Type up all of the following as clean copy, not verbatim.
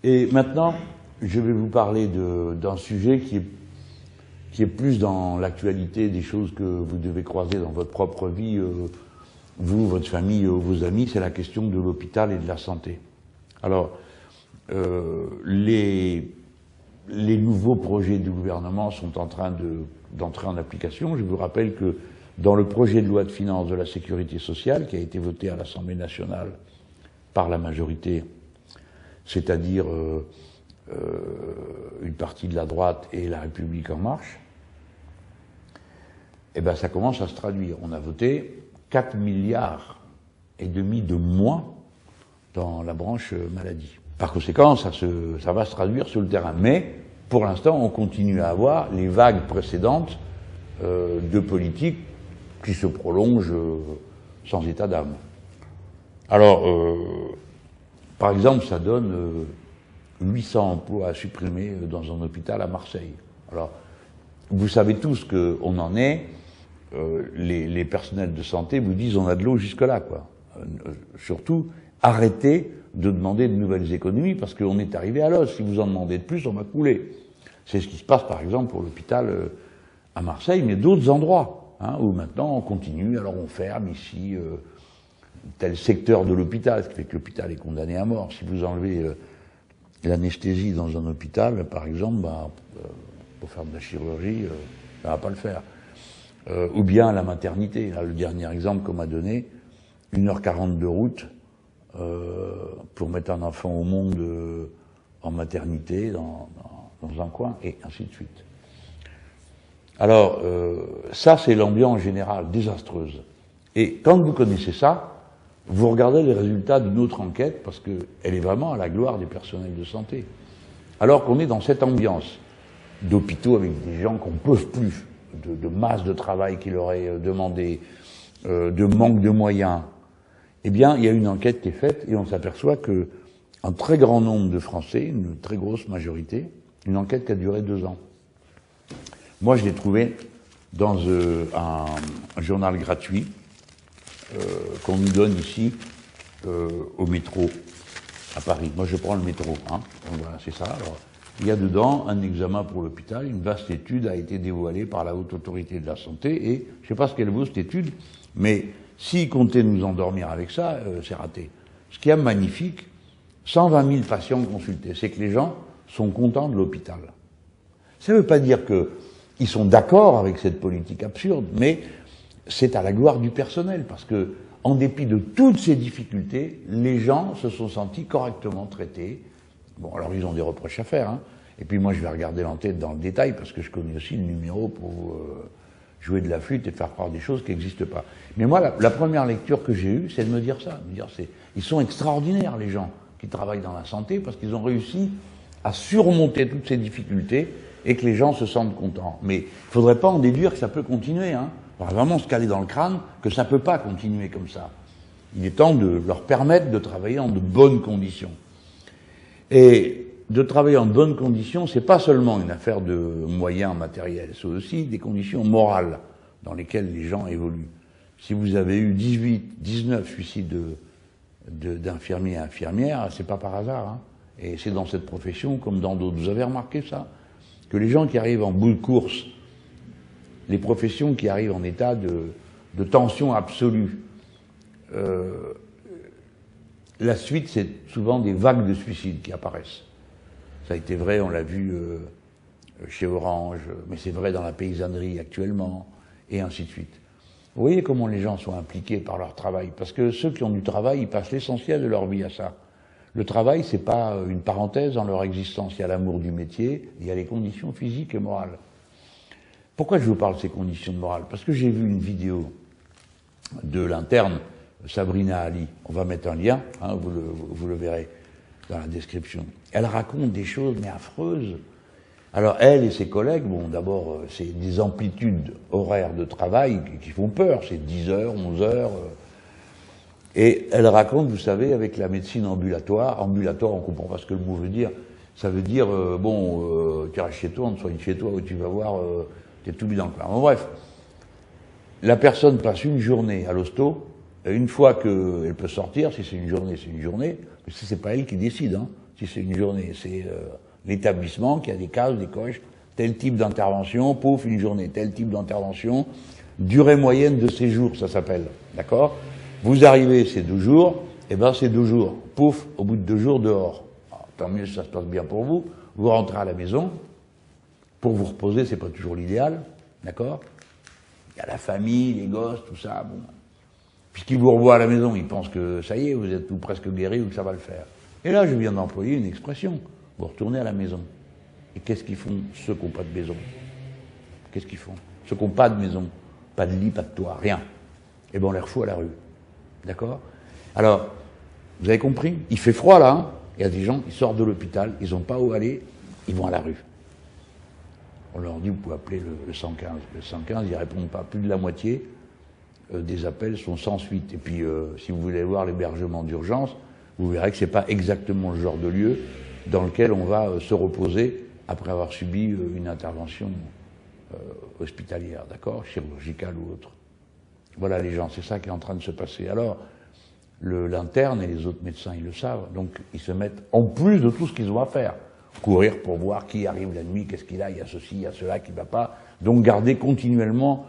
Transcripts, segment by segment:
Et maintenant, je vais vous parler d'un sujet qui est plus dans l'actualité des choses que vous devez croiser dans votre propre vie, vous, votre famille, vos amis, c'est la question de l'hôpital et de la santé. Alors, les nouveaux projets du gouvernement sont en train d'entrer en application. Je vous rappelle que dans le projet de loi de finances de la sécurité sociale, qui a été voté à l'Assemblée nationale par la majorité, c'est-à-dire une partie de la droite et la République en marche, eh ben ça commence à se traduire. On a voté 4,5 milliards de moins dans la branche maladie. Par conséquent, ça va se traduire sur le terrain. Mais, pour l'instant, on continue à avoir les vagues précédentes de politique qui se prolongent sans état d'âme. Alors, par exemple, ça donne 800 emplois à supprimer dans un hôpital à Marseille. Alors, vous savez tous qu'on en est. Les personnels de santé vous disent on a de l'eau jusque-là, quoi. Surtout, arrêtez de demander de nouvelles économies parce qu'on est arrivé à l'os. Si vous en demandez de plus, on va couler. C'est ce qui se passe, par exemple, pour l'hôpital à Marseille, mais d'autres endroits, hein, où maintenant on continue. Alors on ferme ici tel secteur de l'hôpital, ce qui fait que l'hôpital est condamné à mort. Si vous enlevez l'anesthésie dans un hôpital, par exemple, pour faire de la chirurgie, ça va pas le faire. Ou bien la maternité. Là, le dernier exemple qu'on m'a donné, 1h40 de route pour mettre un enfant au monde en maternité, dans un coin, et ainsi de suite. Alors, ça, c'est l'ambiance générale, désastreuse. Et quand vous connaissez ça, vous regardez les résultats d'une autre enquête, parce qu'elle est vraiment à la gloire des personnels de santé. Alors qu'on est dans cette ambiance d'hôpitaux avec des gens qu'on ne peut plus, de masse de travail qui leur est demandé, de manque de moyens, eh bien, il y a une enquête qui est faite et on s'aperçoit que un très grand nombre de Français, une très grosse majorité, une enquête qui a duré 2 ans. Moi, je l'ai trouvée dans un journal gratuit qu'on nous donne ici au métro à Paris. Moi, je prends le métro, hein. Donc voilà, c'est ça. Alors, il y a dedans un examen pour l'hôpital, une vaste étude a été dévoilée par la Haute Autorité de la Santé, et je ne sais pas ce qu'elle vaut cette étude, mais s'ils comptaient nous endormir avec ça, c'est raté. Ce qui est magnifique, 120 000 patients consultés, c'est que les gens sont contents de l'hôpital. Ça ne veut pas dire qu'ils sont d'accord avec cette politique absurde, mais c'est à la gloire du personnel, parce que, en dépit de toutes ces difficultés, les gens se sont sentis correctement traités. Bon, alors ils ont des reproches à faire, hein. Et puis moi je vais regarder l'entête dans le détail parce que je connais aussi le numéro pour jouer de la flûte et faire croire des choses qui n'existent pas. Mais moi, la première lecture que j'ai eue, c'est de me dire ça, ils sont extraordinaires les gens qui travaillent dans la santé parce qu'ils ont réussi à surmonter toutes ces difficultés et que les gens se sentent contents. Mais il ne faudrait pas en déduire que ça peut continuer, hein. Il faudrait vraiment se caler dans le crâne que ça ne peut pas continuer comme ça. Il est temps de leur permettre de travailler dans de bonnes conditions. Et de travailler en bonnes conditions, c'est pas seulement une affaire de moyens matériels, c'est aussi des conditions morales dans lesquelles les gens évoluent. Si vous avez eu 19 suicides d'infirmiers et infirmières, c'est pas par hasard, hein. Et c'est dans cette profession comme dans d'autres. Vous avez remarqué ça? Que les gens qui arrivent en bout de course, les professions qui arrivent en état de tension absolue, la suite, c'est souvent des vagues de suicides qui apparaissent. Ça a été vrai, on l'a vu chez Orange, mais c'est vrai dans la paysannerie actuellement, et ainsi de suite. Vous voyez comment les gens sont impliqués par leur travail, parce que ceux qui ont du travail, ils passent l'essentiel de leur vie à ça. Le travail, c'est pas une parenthèse dans leur existence. Il y a l'amour du métier, il y a les conditions physiques et morales. Pourquoi je vous parle de ces conditions morales? Parce que j'ai vu une vidéo de l'interne Sabrina Ali, on va mettre un lien, hein, vous le verrez dans la description. Elle raconte des choses mais affreuses. Alors elle et ses collègues, bon d'abord c'est des amplitudes horaires de travail qui font peur, c'est 10 heures, 11 heures. Et elle raconte, vous savez, avec la médecine ambulatoire, on comprend pas ce que le mot veut dire, ça veut dire, tu restes chez toi, on te soigne chez toi, où tu vas voir, t'es tout mis dans le coin. Bon, bref, la personne passe une journée à l'hosto. Une fois qu'elle peut sortir, si c'est une journée, mais c'est pas elle qui décide, hein. Si c'est une journée, c'est l'établissement qui a des cases, des coches, tel type d'intervention, pouf, une journée, tel type d'intervention, durée moyenne de séjour, ça s'appelle, d'accord? Vous arrivez, c'est 2 jours, et ben c'est 2 jours, pouf, au bout de 2 jours, dehors. Alors, tant mieux si ça se passe bien pour vous, vous rentrez à la maison, pour vous reposer, c'est pas toujours l'idéal, d'accord? Il y a la famille, les gosses, tout ça, bon. Puisqu'ils vous revoient à la maison, ils pensent que ça y est, vous êtes tout presque guéri ou que ça va le faire. Et là, je viens d'employer une expression. Vous retournez à la maison. Et qu'est-ce qu'ils font, ceux qui n'ont pas de maison? Qu'est-ce qu'ils font? Ceux qui n'ont pas de maison, pas de lit, pas de toit, rien. Eh bien, on les refout à la rue. D'accord? Alors, vous avez compris? Il fait froid, là, hein? Il y a des gens qui sortent de l'hôpital, ils n'ont pas où aller, ils vont à la rue. On leur dit, vous pouvez appeler le 115. Le 115, ils ne répondent pas. Plus de la moitié des appels sont sans suite. Et puis, si vous voulez voir l'hébergement d'urgence, vous verrez que ce n'est pas exactement le genre de lieu dans lequel on va se reposer après avoir subi une intervention hospitalière, d'accord, chirurgicale ou autre. Voilà les gens, c'est ça qui est en train de se passer. Alors, l'interne et les autres médecins, ils le savent, donc ils se mettent, en plus de tout ce qu'ils ont à faire, courir pour voir qui arrive la nuit, qu'est-ce qu'il a, il y a ceci, il y a cela qui ne va pas, donc garder continuellement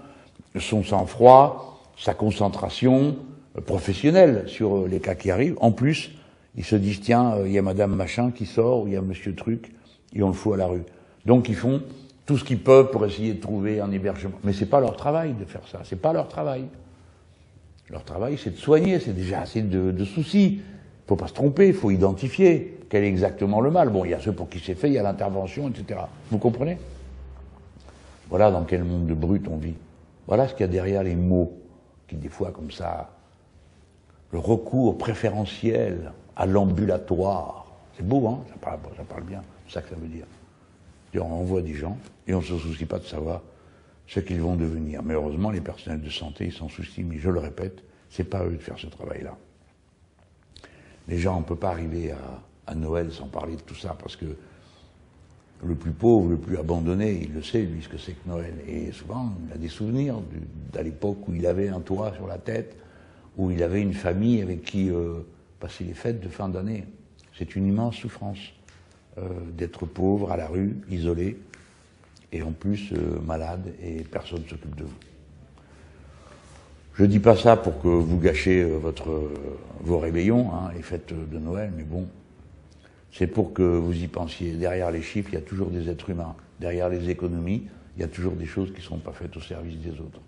son sang-froid, sa concentration professionnelle sur les cas qui arrivent. En plus, ils se disent, tiens, il y a madame machin qui sort, ou il y a monsieur truc, et on le fout à la rue. Donc ils font tout ce qu'ils peuvent pour essayer de trouver un hébergement. Mais c'est pas leur travail de faire ça, c'est pas leur travail. Leur travail, c'est de soigner, c'est déjà assez de soucis. Il faut pas se tromper, il faut identifier quel est exactement le mal. Bon, il y a ceux pour qui c'est fait, il y a l'intervention, etc. Vous comprenez? Voilà dans quel monde de brut on vit. Voilà ce qu'il y a derrière les mots, qui des fois comme ça, le recours préférentiel à l'ambulatoire. C'est beau, hein? Ça parle bien, c'est ça que ça veut dire. On envoie des gens et on ne se soucie pas de savoir ce qu'ils vont devenir. Mais heureusement, les personnels de santé, ils s'en soucient, mais je le répète, c'est pas à eux de faire ce travail-là. Les gens, on ne peut pas arriver à Noël sans parler de tout ça, parce que le plus pauvre, le plus abandonné, il le sait, lui, ce que c'est que Noël. Et souvent, il a des souvenirs d'à l'époque où il avait un toit sur la tête, où il avait une famille avec qui passer les fêtes de fin d'année. C'est une immense souffrance d'être pauvre, à la rue, isolé, et en plus malade, et personne ne s'occupe de vous. Je dis pas ça pour que vous gâchez vos réveillons, hein, les fêtes de Noël, mais bon, c'est pour que vous y pensiez. Derrière les chiffres, il y a toujours des êtres humains. Derrière les économies, il y a toujours des choses qui ne sont pas faites au service des autres.